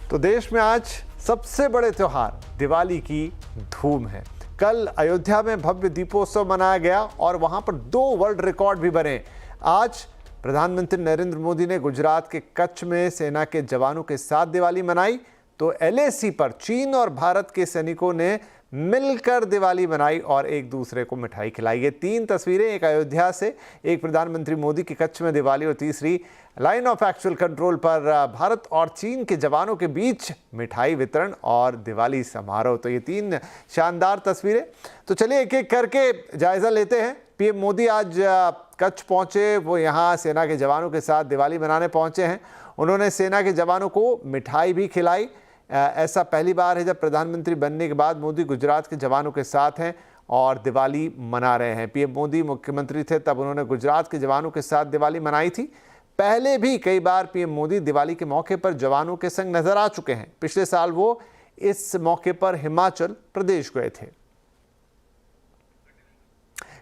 तो देश में आज सबसे बड़े त्योहार दिवाली की धूम है। कल अयोध्या में भव्य दीपोत्सव मनाया गया और वहां पर 2 वर्ल्ड रिकॉर्ड भी बने। आज प्रधानमंत्री नरेंद्र मोदी ने गुजरात के कच्छ में सेना के जवानों के साथ दिवाली मनाई, तो LAC पर चीन और भारत के सैनिकों ने मिलकर दिवाली मनाई और एक दूसरे को मिठाई खिलाई। ये 3 तस्वीरें, एक अयोध्या से, एक प्रधानमंत्री मोदी की कच्छ में दिवाली और तीसरी लाइन ऑफ एक्चुअल कंट्रोल पर भारत और चीन के जवानों के बीच मिठाई वितरण और दिवाली समारोह। तो ये 3 शानदार तस्वीरें। तो चलिए एक एक करके जायजा लेते हैं। PM मोदी आज कच्छ पहुंचे, वो यहाँ सेना के जवानों के साथ दिवाली मनाने पहुंचे हैं। उन्होंने सेना के जवानों को मिठाई भी खिलाई। ऐसा पहली बार है जब प्रधानमंत्री बनने के बाद मोदी गुजरात के जवानों के साथ हैं और दिवाली मना रहे हैं। PM मोदी मुख्यमंत्री थे तब उन्होंने गुजरात के जवानों के साथ दिवाली मनाई थी। पहले भी कई बार PM मोदी दिवाली के मौके पर जवानों के संग नजर आ चुके हैं। पिछले साल वो इस मौके पर हिमाचल प्रदेश गए थे।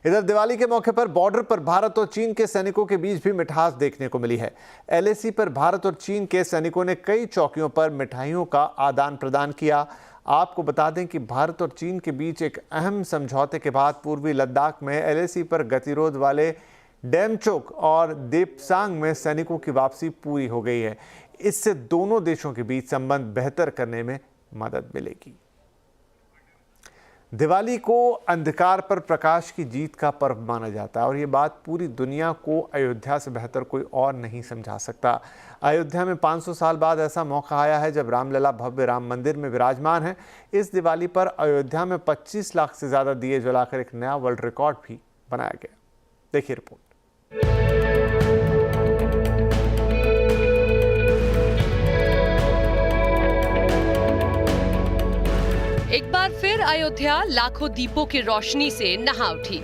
इधर दिवाली के मौके पर बॉर्डर पर भारत और चीन के सैनिकों के बीच भी मिठास देखने को मिली है। LAC पर भारत और चीन के सैनिकों ने कई चौकियों पर मिठाइयों का आदान प्रदान किया। आपको बता दें कि भारत और चीन के बीच एक अहम समझौते के बाद पूर्वी लद्दाख में LAC पर गतिरोध वाले डेमचोक और देपसांग में सैनिकों की वापसी पूरी हो गई है। इससे दोनों देशों के बीच संबंध बेहतर करने में मदद मिलेगी। दिवाली को अंधकार पर प्रकाश की जीत का पर्व माना जाता है और ये बात पूरी दुनिया को अयोध्या से बेहतर कोई और नहीं समझा सकता। अयोध्या में 500 साल बाद ऐसा मौका आया है जब रामलला भव्य राम मंदिर में विराजमान है। इस दिवाली पर अयोध्या में 25 लाख से ज्यादा दिए जलाकर एक नया वर्ल्ड रिकॉर्ड भी बनाया गया। देखिए रिपोर्ट। एक बार फिर अयोध्या लाखों दीपों की रोशनी से नहा उठी।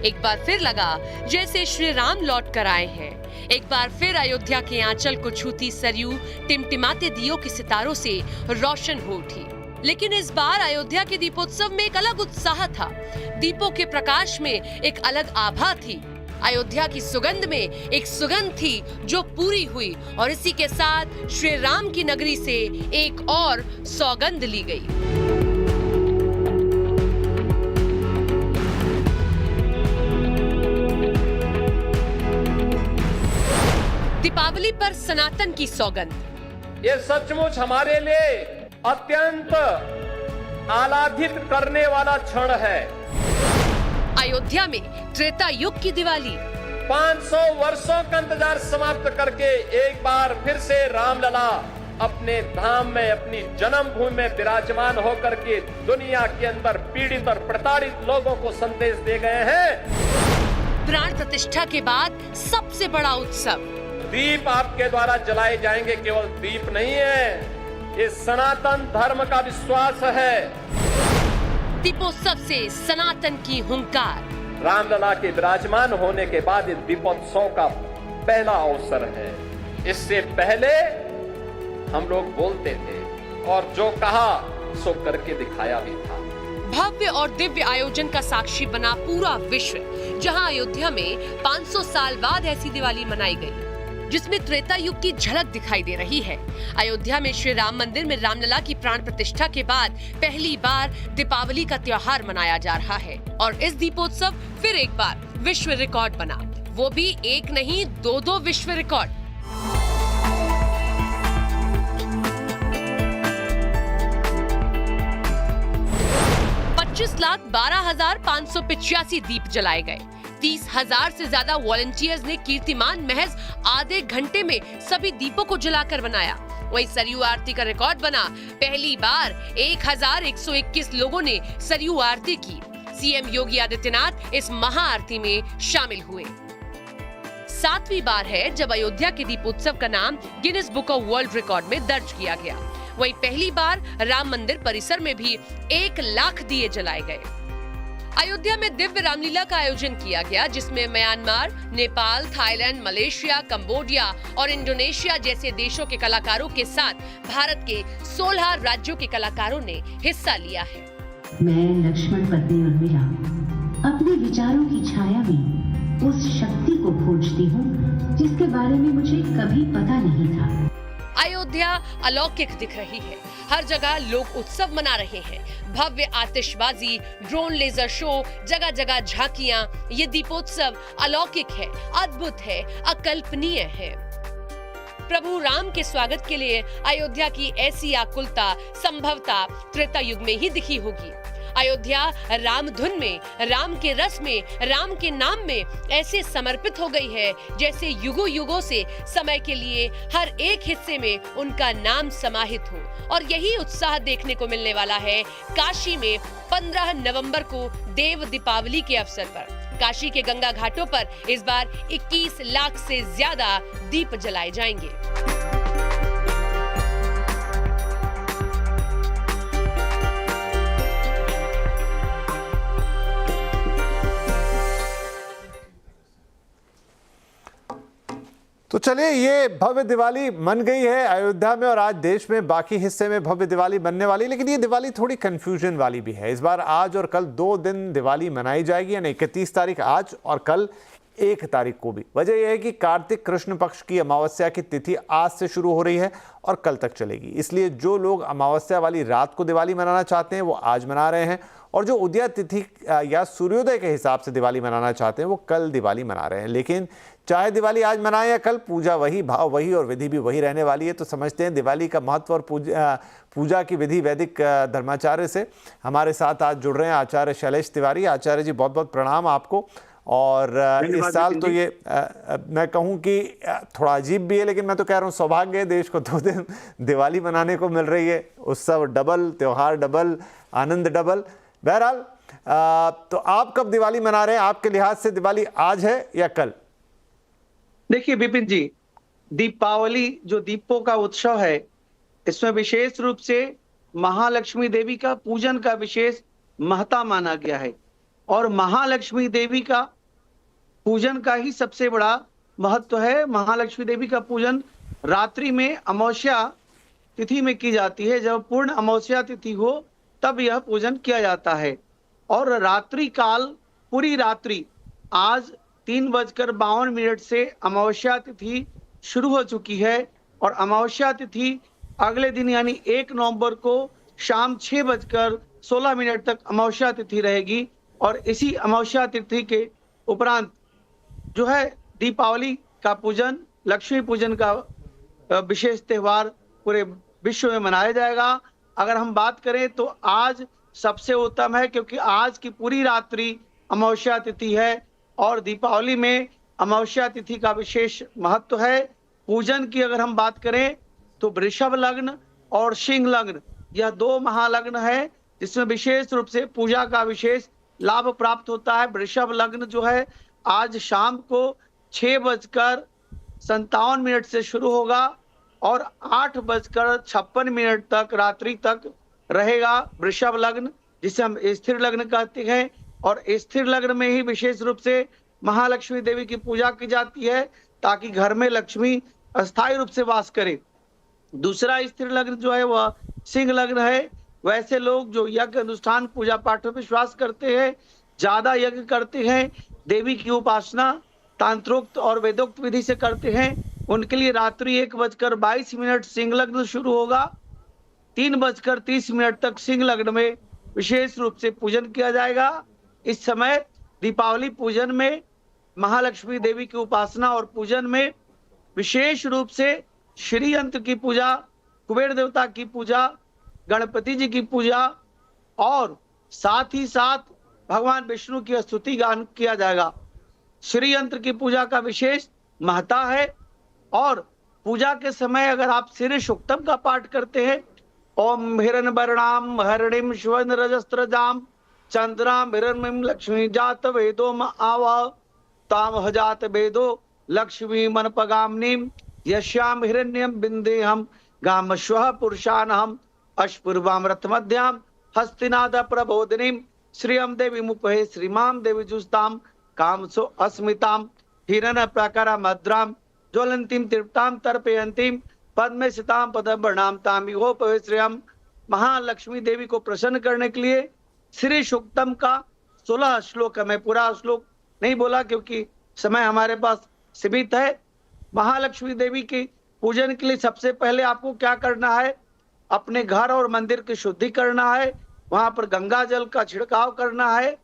एक बार फिर लगा जैसे श्री राम लौट कर आए हैं। एक बार फिर अयोध्या के आंचल को छूती सरयू टिमटिमाते दियों के सितारों से रोशन हो उठी। लेकिन इस बार अयोध्या के दीपोत्सव में एक अलग उत्साह था। दीपों के प्रकाश में एक अलग आभा थी। अयोध्या की सुगंध में एक सुगंध थी जो पूरी हुई और इसी के साथ श्री राम की नगरी से एक और सौगंध ली गई। दीपावली पर सनातन की सौगंध। ये सचमुच हमारे लिए अत्यंत आह्लादित करने वाला क्षण है। अयोध्या में त्रेता युग की दिवाली। 500 वर्षों का इंतजार समाप्त करके एक बार फिर से रामलला अपने धाम में, अपनी जन्मभूमि में विराजमान होकर के दुनिया के अंदर पीड़ित और प्रताड़ित लोगों को संदेश दे गए हैं। प्राण प्रतिष्ठा के बाद सबसे बड़ा उत्सव। दीप आपके द्वारा जलाए जाएंगे। केवल दीप नहीं है, ये सनातन धर्म का विश्वास है। दीपोत्सव से सनातन की हुंकार। रामलला के विराजमान होने के बाद इस दीपोत्सव का पहला अवसर है। इससे पहले हम लोग बोलते थे और जो कहा सो करके दिखाया भी था। भव्य और दिव्य आयोजन का साक्षी बना पूरा विश्व, जहां अयोध्या में 500 साल बाद ऐसी दिवाली मनाई गई जिसमें त्रेता युग की झलक दिखाई दे रही है। अयोध्या में श्री राम मंदिर में रामलला की प्राण प्रतिष्ठा के बाद पहली बार दीपावली का त्योहार मनाया जा रहा है और इस दीपोत्सव फिर एक बार विश्व रिकॉर्ड बना। वो भी एक नहीं, 2 विश्व रिकॉर्ड। $25,12,585 दीप जलाए गए। 30,000 से ज्यादा वॉलंटियर्स ने कीर्तिमान महज आधे घंटे में सभी दीपों को जलाकर बनाया। वहीं सरयू आरती का रिकॉर्ड बना। पहली बार 1,121 लोगों ने सरयू आरती की। CM योगी आदित्यनाथ इस महाआरती में शामिल हुए। 7वीं बार है जब अयोध्या के दीपोत्सव का नाम Guinness book of world record में दर्ज किया गया। वहीं पहली बार राम मंदिर परिसर में भी 1 लाख दिए जलाए गए। अयोध्या में दिव्य रामलीला का आयोजन किया गया, जिसमें Myanmar, Nepal, Thailand, Malaysia, Cambodia और इंडोनेशिया जैसे देशों के कलाकारों के साथ भारत के 16 राज्यों के कलाकारों ने हिस्सा लिया है। मैं लक्ष्मण पत्नी उर्मिला अपने विचारों की छाया में उस शक्ति को खोजती हूँ जिसके बारे में मुझे कभी पता नहीं था। अयोध्या अलौकिक दिख रही है। हर जगह लोग उत्सव मना रहे हैं। भव्य आतिशबाजी, ड्रोन लेजर शो, जगह जगह झांकियां। ये दीपोत्सव अलौकिक है, अद्भुत है, अकल्पनीय है। प्रभु राम के स्वागत के लिए अयोध्या की ऐसी आकुलता संभवतः त्रेता युग में ही दिखी होगी। अयोध्या राम धुन में, राम के रस में, राम के नाम में ऐसे समर्पित हो गई है जैसे युगों युगों से समय के लिए हर एक हिस्से में उनका नाम समाहित हो। और यही उत्साह देखने को मिलने वाला है काशी में 15 नवंबर को देव दीपावली के अवसर पर। काशी के गंगा घाटों पर इस बार 21 लाख से ज्यादा दीप जलाए जाएंगे। तो चलिए, ये भव्य दिवाली मन गई है अयोध्या में और आज देश में बाकी हिस्से में भव्य दिवाली बनने वाली। लेकिन ये दिवाली थोड़ी कंफ्यूजन वाली भी है। इस बार आज और कल 2 दिन दिवाली मनाई जाएगी, यानी 31 तारीख आज और कल 1 तारीख को भी। वजह यह है कि कार्तिक कृष्ण पक्ष की अमावस्या की तिथि आज से शुरू हो रही है और कल तक चलेगी। इसलिए जो लोग अमावस्या वाली रात को दिवाली मनाना चाहते हैं वो आज मना रहे हैं, और जो उदय तिथि या सूर्योदय के हिसाब से दिवाली मनाना चाहते हैं वो कल दिवाली मना रहे हैं। लेकिन चाहे दिवाली आज मनाएं या कल, पूजा वही, भाव वही और विधि भी वही रहने वाली है। तो समझते हैं दिवाली का महत्व और पूजा की विधि वैदिक धर्माचार्य से। हमारे साथ आज जुड़ रहे हैं आचार्य शैलेश तिवारी। आचार्य जी, बहुत बहुत प्रणाम आपको। और इस साल तो ये मैं कहूँ कि थोड़ा अजीब भी है, लेकिन मैं तो कह रहा हूँ सौभाग्य है, देश को 2 दिन दिवाली मनाने को मिल रही है। उत्सव डबल, त्योहार डबल, आनंद डबल। बहरहाल, तो आप कब दिवाली मना रहे हैं? आपके लिहाज से दिवाली आज है या कल? देखिए विपिन जी, दीपावली जो दीपों का उत्सव है, इसमें विशेष रूप से महालक्ष्मी देवी का पूजन का विशेष महत्व माना गया है। और महालक्ष्मी देवी का पूजन का ही सबसे बड़ा महत्व है। महालक्ष्मी देवी का पूजन रात्रि में अमावस्या तिथि में की जाती है। जब पूर्ण अमावस्या तिथि हो तब यह पूजन किया जाता है। और रात्रि काल, पूरी रात्रि, आज 3:52 से अमावस्या तिथि शुरू हो चुकी है और अमावस्या तिथि अगले दिन यानी 1 नवंबर को शाम 6:16 तक अमावस्या तिथि रहेगी। और इसी अमावस्या तिथि के उपरांत जो है दीपावली का पूजन, लक्ष्मी पूजन का विशेष त्योहार पूरे विश्व में मनाया जाएगा। अगर हम बात करें तो आज सबसे उत्तम है, क्योंकि आज की पूरी रात्रि अमावस्या तिथि है और दीपावली में अमावस्या तिथि का विशेष महत्व है। पूजन की अगर हम बात करें तो वृषभ लग्न और सिंह लग्न, यह 2 महालग्न है जिसमें विशेष रूप से पूजा का विशेष लाभ प्राप्त होता है। वृषभ लग्न जो है आज शाम को 6:57 से शुरू होगा और 8:56 तक रात्रि तक रहेगा वृषभ लग्न, जिसे हम स्थिर लग्न कहते हैं। और स्थिर लग्न में ही विशेष रूप से महालक्ष्मी देवी की पूजा की जाती है ताकि घर में लक्ष्मी अस्थायी रूप से वास करे। दूसरा स्थिर लग्न जो है वह सिंह लग्न है। वैसे लोग जो यज्ञ अनुष्ठान पूजा पाठ में विश्वास करते हैं, ज्यादा यज्ञ करते हैं, देवी की उपासना तांत्रोक्त और वेदोक्त विधि से करते हैं, उनके लिए रात्रि 1:22 सिंह लग्न शुरू होगा। 3:30 तक सिंह लग्न में विशेष रूप से पूजन किया जाएगा। इस समय दीपावली पूजन में महालक्ष्मी देवी की उपासना और पूजन में विशेष रूप से श्री यंत्र की पूजा, कुबेर देवता की पूजा, गणपति जी की पूजा और साथ ही साथ भगवान विष्णु की स्तुति गान किया जाएगा। श्री यंत्र की पूजा का विशेष महत्ता है। और पूजा के समय अगर आप श्री सूक्तम का पाठ करते हैं, ओम हिरण्यवर्णाम हरिणीम स्वर्ण रजस्त्रजाम चंद्राम हिरण्यम लक्ष्मी जात वेदो आवा ताम हजात वेदो लक्ष्मी मनपगामनीम यश्याम हिरण्यम बिंदेहम गामश्वः पुरुषानहम अश्पूर्वाम रथमध्याम हस्तिनाद प्रबोधिनीम श्रियम देवी मुपहे श्रीमाम देवी जुस्ताम कामसो अस्मिताम हिरण प्रकारा मद्राम ज्वलंतीम तृप्ताम तर्पयंतीम पद्मे सिताम पदवर्णाम तामिहो पविश्रियम। महालक्ष्मी देवी को प्रसन्न करने के लिए श्री सूक्तम का 16 श्लोक है। मैं पूरा श्लोक नहीं बोला क्योंकि समय हमारे पास सीमित है। महालक्ष्मी देवी की पूजन के लिए सबसे पहले आपको क्या करना है, अपने घर और मंदिर की शुद्धि करना है, वहां पर गंगा जल का छिड़काव करना है।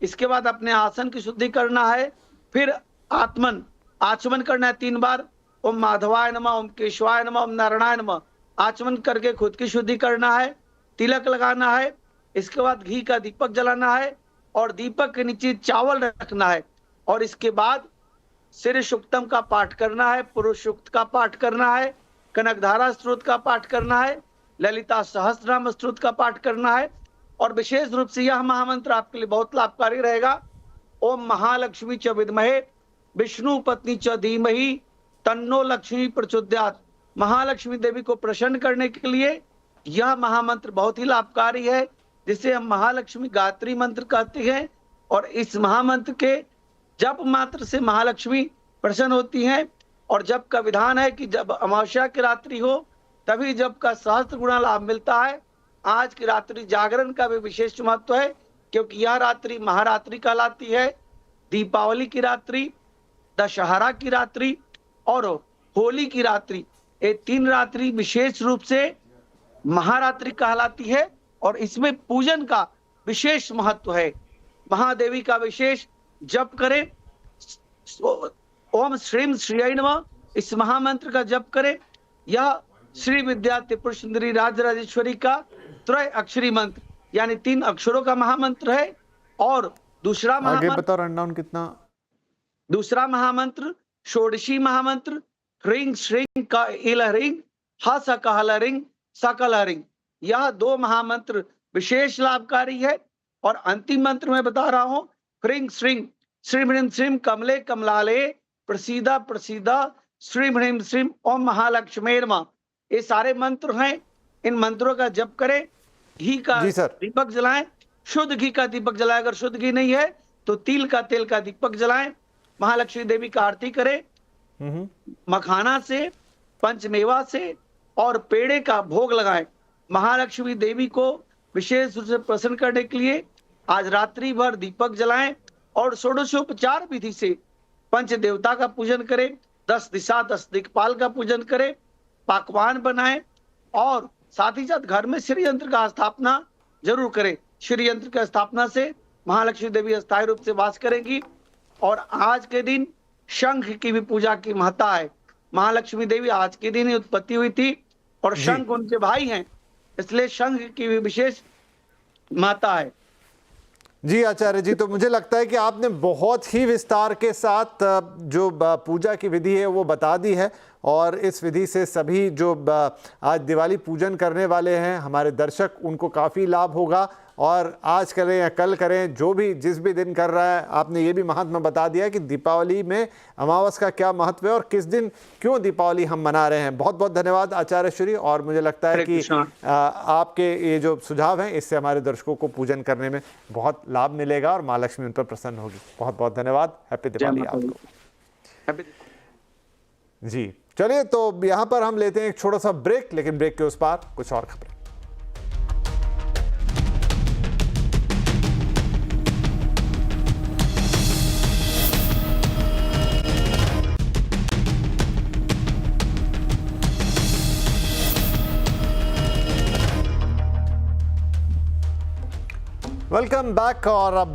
इसके बाद अपने आसन की शुद्धि करना है, फिर आचमन करना है 3 बार। ओम माधवाय नमः, ओम केशवाय नमः, ओम नारायणाय नमः। आचमन करके खुद की शुद्धि करना है, तिलक लगाना है। इसके बाद घी का दीपक जलाना है और दीपक के नीचे चावल रखना है। और इसके बाद श्री सूक्तम का पाठ करना है, पुरुष सूक्त का पाठ करना है, कनकधारा स्तोत्र का पाठ करना है, ललिता सहस्त्रनाम स्तोत्र का पाठ करना है। और विशेष रूप से यह महामंत्र आपके लिए बहुत लाभकारी रहेगा। ओम महालक्ष्मी च विद्महे विष्णु पत्नी च धीमहि तन्नो लक्ष्मी प्रचोदयात्। महालक्ष्मी देवी को प्रसन्न करने के लिए यह महामंत्र बहुत ही लाभकारी है, जिसे हम महालक्ष्मी गायत्री मंत्र कहते हैं। और इस महामंत्र के जप मात्र से महालक्ष्मी प्रसन्न होती हैं। और जप का विधान है कि जब अमावस्या की रात्रि हो तभी जप का सहस्त्र गुना लाभ मिलता है। आज की रात्रि जागरण का भी विशेष महत्व है, क्योंकि यह रात्रि महारात्रि कहलाती है। दीपावली की रात्रि, दशहरा की रात्रि और होली की रात्रि, ये 3 रात्रि विशेष रूप से महारात्रि कहलाती है। और इसमें पूजन का विशेष महत्व है। महादेवी का विशेष जप करें, ओम श्रीम श्रीय नमः, इस महामंत्र का जप करें। यह श्री विद्या त्रिपुर सुंदरी राजराजेश्वरी का त्रय अक्षरी मंत्र यानी 3 अक्षरों का महामंत्र है। और दूसरा महामंत्र षोडशी महामंत्र ह्रीं श्रीं का इल ह्रीं हा सकहल ह्रीं सकल ह्रीं। यह 2 महामंत्र विशेष लाभकारी है। और अंतिम मंत्र मैं बता रहा हूं, ह्रीं श्रीं श्रीं ह्रीं श्रीं कमले कमलाले प्रसीदा प्रसीदा श्रीं ह्रीं श्रीं ओम महालक्ष्मी नमः। ये सारे मंत्र हैं। इन मंत्रों का जप करें, घी का दीपक जलाएं, शुद्ध घी का दीपक जलाएं। अगर शुद्ध घी नहीं है तो तेल का दीपक जलाएं। महालक्ष्मी देवी का आरती करें, मखाना से, पंचमेवा से और पेड़े का भोग लगाएं। महालक्ष्मी देवी को विशेष रूप से प्रसन्न करने के लिए आज रात्रि भर दीपक जलाएं और षोडशोपचार विधि से पंच देवता का पूजन करें, 10 दिशा 10 दिक्पाल का पूजन करें, पकवान बनाएं और साथ ही साथ घर में श्री यंत्र का स्थापना जरूर करें। श्री यंत्र की स्थापना से महालक्ष्मी देवी अस्थायी रूप से वास करेंगी। और आज के दिन शंख की भी पूजा की महत्ता है। महालक्ष्मी देवी आज के दिन ही उत्पत्ति हुई थी और शंख उनके भाई हैं, इसलिए शंख की भी विशेष महत्ता है। जी आचार्य जी, तो मुझे लगता है कि आपने बहुत ही विस्तार के साथ जो पूजा की विधि है वो बता दी है। और इस विधि से सभी जो आज दिवाली पूजन करने वाले हैं हमारे दर्शक, उनको काफ़ी लाभ होगा। और आज करें या कल करें, जो भी जिस भी दिन कर रहा है, आपने ये भी महात्मा बता दिया कि दीपावली में अमावस का क्या महत्व है और किस दिन क्यों दीपावली हम मना रहे हैं। बहुत बहुत धन्यवाद आचार्य श्री। और मुझे लगता है कि आपके ये जो सुझाव हैं इससे हमारे दर्शकों को पूजन करने में बहुत लाभ मिलेगा और माँ लक्ष्मी उन पर प्रसन्न होगी। बहुत बहुत धन्यवाद। हैप्पी दिवाली आपको। जी चलिए, तो यहाँ पर हम लेते हैं एक छोटा सा ब्रेक, लेकिन ब्रेक के उस पार कुछ और खबरें। Welcome back. और अब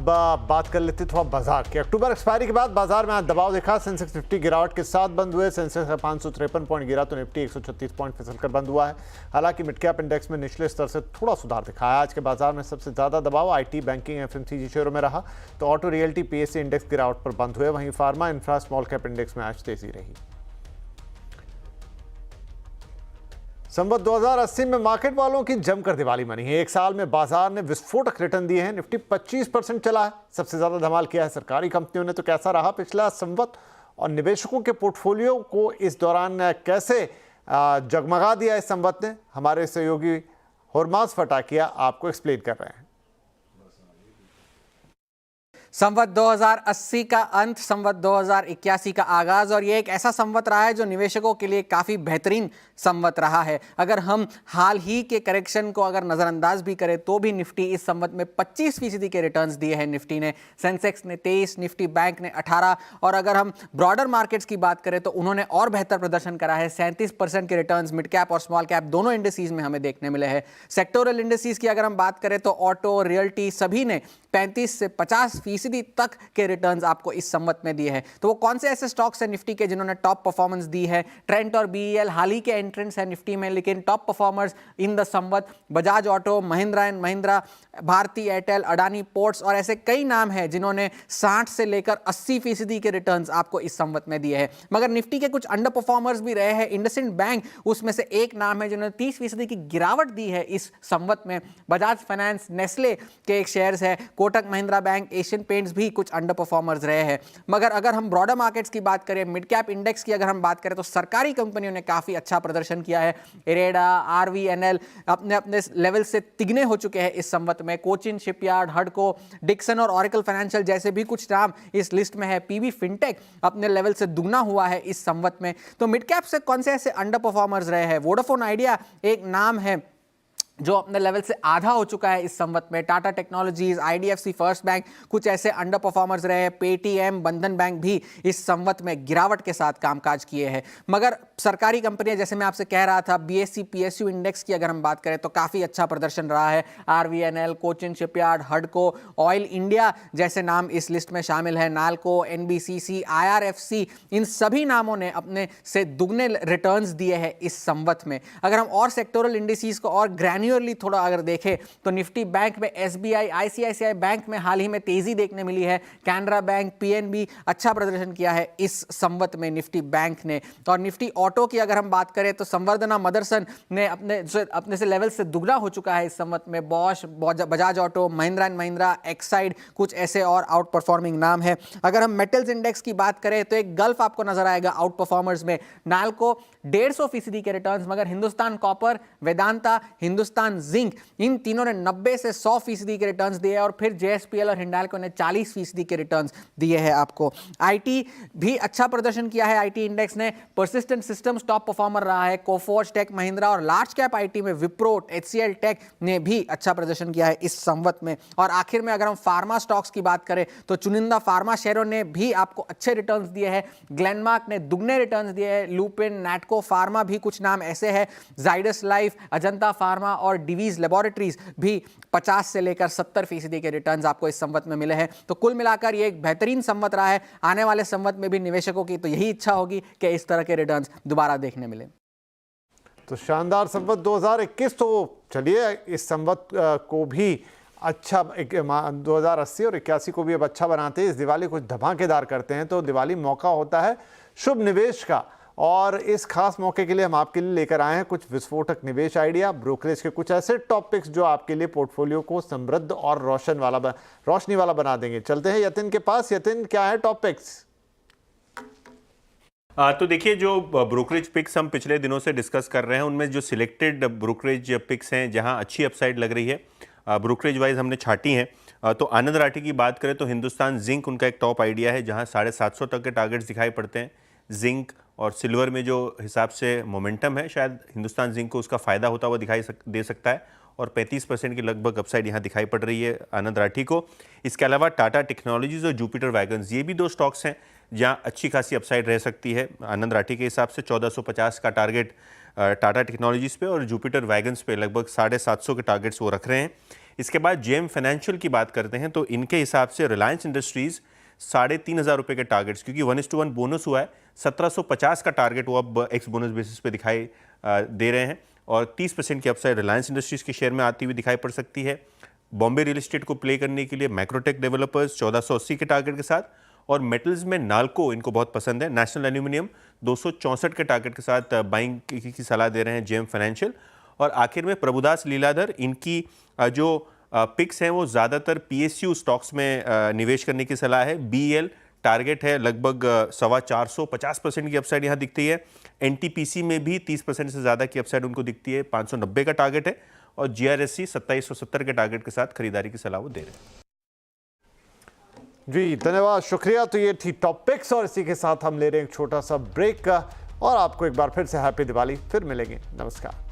बात कर लेते थोड़ा बाजार की। अक्टूबर एक्सपायरी के बाद बाजार में आज दबाव दिखा। सेंसेक्स निफ्टी गिरावट के साथ बंद हुए। सेंसेक्स 553 पॉइंट गिरा तो निफ्टी 136 पॉइंट फिसलकर बंद हुआ है। हालांकि मिड कैप इंडेक्स में निचले स्तर से थोड़ा सुधार दिखाया। आज के बाजार में सबसे ज्यादा दबाव आईटी, बैंकिंग, एफएमसीजी शेयरों में रहा, तो ऑटो, रियल्टी, पीएससी इंडेक्स गिरावट पर बंद हुए। वहीं pharma, infra, small cap index में आज तेजी रही। संवत 2080 में मार्केट वालों की जमकर दिवाली मनी है। एक साल में बाजार ने विस्फोटक रिटर्न दिए हैं। निफ्टी 25% चला है। सबसे ज्यादा धमाल किया है सरकारी कंपनियों ने। तो कैसा रहा पिछला संवत और निवेशकों के पोर्टफोलियो को इस दौरान कैसे जगमगा दिया इस संवत ने, हमारे सहयोगी हुरमास फटाकिया आपको एक्सप्लेन कर रहे हैं। संवत 2080 का अंत, संवत 2081 का आगाज, और ये एक ऐसा संवत रहा है जो निवेशकों के लिए काफी बेहतरीन संवत रहा है। अगर हम हाल ही के करेक्शन को अगर नजरअंदाज भी करें तो भी निफ्टी इस संवत में 25% के रिटर्न्स दिए हैं। निफ्टी ने, सेंसेक्स ने 23, निफ्टी बैंक ने 18, और अगर हम ब्रॉडर मार्केट्स की बात करें तो उन्होंने और बेहतर प्रदर्शन करा है। 37% के रिटर्न्स मिड कैप और स्मॉल कैप दोनों इंडिसेस में हमें देखने मिले हैं। सेक्टोरल इंडिसेस की अगर हम बात करें तो ऑटो, रियल्टी सभी ने 35 से 50% तक के रिटर्न्स आपको इस संवत में दिए हैं। तो वो कौन से ऐसे स्टॉक्स हैं निफ्टी के जिन्होंने टॉप परफॉर्मेंस दी है? ट्रेंट और बीईएल हाल ही के एंट्रेंट्स हैं निफ्टी में, लेकिन top performers in the Samvat Bajaj Auto, Mahindra and Mahindra, Bharti Airtel, Adani Ports और ऐसे कई नाम हैं जिन्होंने 60 से लेकर 80% के रिटर्न्स आपको इस संवत में दिए हैं। मगर निफ्टी के कुछ अंडर परफॉर्मर्स भी रहे हैं। इंडसइंड बैंक उसमें से एक नाम है जिन्होंने 30% की गिरावट दी है इस संवत में। बजाज फाइनेंस, नेस्ले के एक शेयर्स है, Kotak Mahindra bank, Asian paints भी कुछ अंडर परफॉर्मर्स रहे हैं। मगर अगर हम ब्रॉडर मार्केट्स की बात करें, मिड कैप इंडेक्स की अगर हम बात करें तो सरकारी कंपनियों ने काफी अच्छा प्रदर्शन किया है। इरेडा, आरवीएनएल अपने अपने लेवल से तिगने हो चुके हैं इस संवत में। कोचिन शिपयार्ड, हडको, डिक्सन और ऑरेकल फाइनेंशियल जैसे भी कुछ नाम इस लिस्ट में है। पीबी फिनटेक अपने लेवल से दुगना हुआ है इस संवत में। तो मिड कैप से कौन से ऐसे अंडर परफॉर्मर्स रहे हैं? वोडाफोन आइडिया एक नाम है जो अपने लेवल से आधा हो चुका है इस संवत में। Tata technologies, IDFC first bank कुछ ऐसे अंडर परफॉर्मर्स रहे हैं। पेटीएम, बंधन बैंक भी इस संवत में गिरावट के साथ कामकाज किए हैं। मगर सरकारी कंपनियां, जैसे मैं आपसे कह रहा था, बीएससी पीएसयू इंडेक्स की अगर हम बात करें तो काफी अच्छा प्रदर्शन रहा है। आरवीएनएल, कोचिन शिपयार्ड, हडको, ऑयल इंडिया जैसे नाम इस लिस्ट में शामिल है। नाल्को, एनबीसीसी, आईआरएफसी, इन सभी नामों ने अपने से दुगने रिटर्न्स दिए हैं इस संवत में। अगर हम और सेक्टोरल इंडिसेस को और ग्रैन्युलरली थोड़ा अगर देखें तो निफ्टी बैंक में एसबीआई, आईसीआईसीआई बैंक में हाल ही में तेजी देखने मिली है। कैनरा बैंक, पीएनबी अच्छा प्रदर्शन किया है इस संवत में निफ्टी बैंक ने। और निफ्टी ऑटो की अगर हम बात करें तो संवर्धना मदरसन ने अपने से लेवल से दुगना हो चुका है इस संवत में। Bosch, Bajaj Auto, Mahindra and Mahindra, Exide कुछ ऐसे और आउट परफॉर्मिंग नाम है। अगर हम मेटल्स इंडेक्स की बात करें तो एक गल्फ आपको नजर आएगा आउट परफॉर्मर्स में। नाल्को 150% के रिटर्न्स, मगर Hindustan copper, Vedanta, Hindustan zinc in तीनों ने 90 से 100% के रिटर्न्स दिए और फिर जेएसपीएल और हिंडाल्को ने 40% के रिटर्न्स दिए हैं आपको। आईटी भी अच्छा प्रदर्शन किया है आईटी इंडेक्स ने। परसिस्टेंट सिस्टम्स टॉप परफॉर्मर रहा है। कोफोर्ज, टेक महिंद्रा और लार्ज कैप आईटी में विप्रो, एचसीएल टेक ने भी अच्छा प्रदर्शन किया है इस संवत में। और आखिर में अगर हम फार्मा स्टॉक्स की बात करें तो चुनिंदा फार्मा शेयरों ने भी आपको अच्छे रिटर्न्स दिए हैं। ग्लेनमार्क ने दुगने रिटर्न्स दिए हैं। लुपिन, नैटको फार्मा भी कुछ नाम ऐसे हैं। जाइडस लाइफ, अजंता फार्मा और डिवीज लेबोरेटरीज भी 50 से लेकर 70% के रिटर्न्स आपको इस संवत में मिले हैं। तो कुल मिलाकर ये एक बेहतरीन संवत रहा है। आने वाले संवत में भी निवेशकों की तो यही इच्छा होगी कि इस तरह के रिटर्न्स दोबारा देखने मिले। तो शानदार संवत 2021, तो चलिए इस संवत को भी अच्छा 2080 और 81 को भी अब अच्छा बनाते हैं। इस दिवाली कुछ धमाकेदार करते हैं। तो दिवाली मौका होता है शुभ निवेश का, और इस खास मौके के लिए हम आपके लिए लेकर आए हैं कुछ विस्फोटक निवेश आइडिया, ब्रोकरेज के कुछ ऐसे टॉपिक्स जो आपके लिए पोर्टफोलियो को समृद्ध और रोशनी वाला बना देंगे। चलते हैं यतिन के पास। यतिन, क्या है टॉपिक्स? तो देखिए, जो ब्रोकरेज पिक्स हम पिछले दिनों से डिस्कस कर रहे हैं उनमें जो सिलेक्टेड ब्रोकरेज पिक्स हैं जहां अच्छी अपसाइड लग रही है ब्रोकरेज वाइज हमने छाटी हैं। तो आनंद राठी की बात करें तो हिंदुस्तान जिंक उनका एक टॉप आइडिया है जहां 750 तक के टारगेट्स दिखाई पड़ते हैं। जिंक और सिल्वर में जो हिसाब से मोमेंटम है, शायद हिंदुस्तान जिंक को उसका फायदा होता हुआ दे सकता है, और 35% की लगभग अपसाइड यहाँ दिखाई पड़ रही है आनंद राठी को। इसके अलावा टाटा टेक्नोलॉजीज और जुपिटर वैगन्स, ये भी दो स्टॉक्स हैं जहाँ अच्छी खासी अपसाइड रह सकती है आनंद राठी के हिसाब से। 1450 का टारगेट टाटा टेक्नोलॉजीज पे और जुपिटर वैगन्स पे लगभग 750 के टारगेट्स वो रख रहे हैं। इसके बाद जेएम फाइनेंशियल की बात करते हैं तो इनके हिसाब से रिलायंस इंडस्ट्रीज 3500 रुपये के टारगेट्स, क्योंकि 1:1 बोनस हुआ है, 1750 का टारगेट वो अब एक्स बोनस बेसिस पे दिखाई दे रहे हैं, और 30% की अपसाइड रिलायंस इंडस्ट्रीज के शेयर में आती हुई दिखाई पड़ सकती है। बॉम्बे रियल एस्टेट को प्ले करने के लिए मैक्रोटेक डेवलपर्स 1480 के टारगेट के साथ, और मेटल्स में नाल्को इनको बहुत पसंद है। नेशनल एल्यूमिनियम 264 के टारगेट के साथ बाइंग की सलाह दे रहे हैं जेएम फाइनेंशियल। और आखिर में प्रभुदास लीलाधर, इनकी जो पिक्स हैं वो ज़्यादातर पीएसयू स्टॉक्स में निवेश करने की सलाह है। बीएल टारगेट है लगभग 425, 50% की अपसाइड यहाँ दिखती है। एनटीपीसी में भी 30% से ज़्यादा की अपसाइड उनको दिखती है, 590 का टारगेट है, और जीआरएससी 2770 के टारगेट के साथ खरीदारी की सलाह वो दे रहे हैं। जी धन्यवाद, शुक्रिया। तो ये थी टॉपिक्स और इसी के साथ हम ले रहे हैं एक छोटा सा ब्रेक का, और आपको एक बार फिर से हैप्पी दिवाली। फिर मिलेंगे, नमस्कार।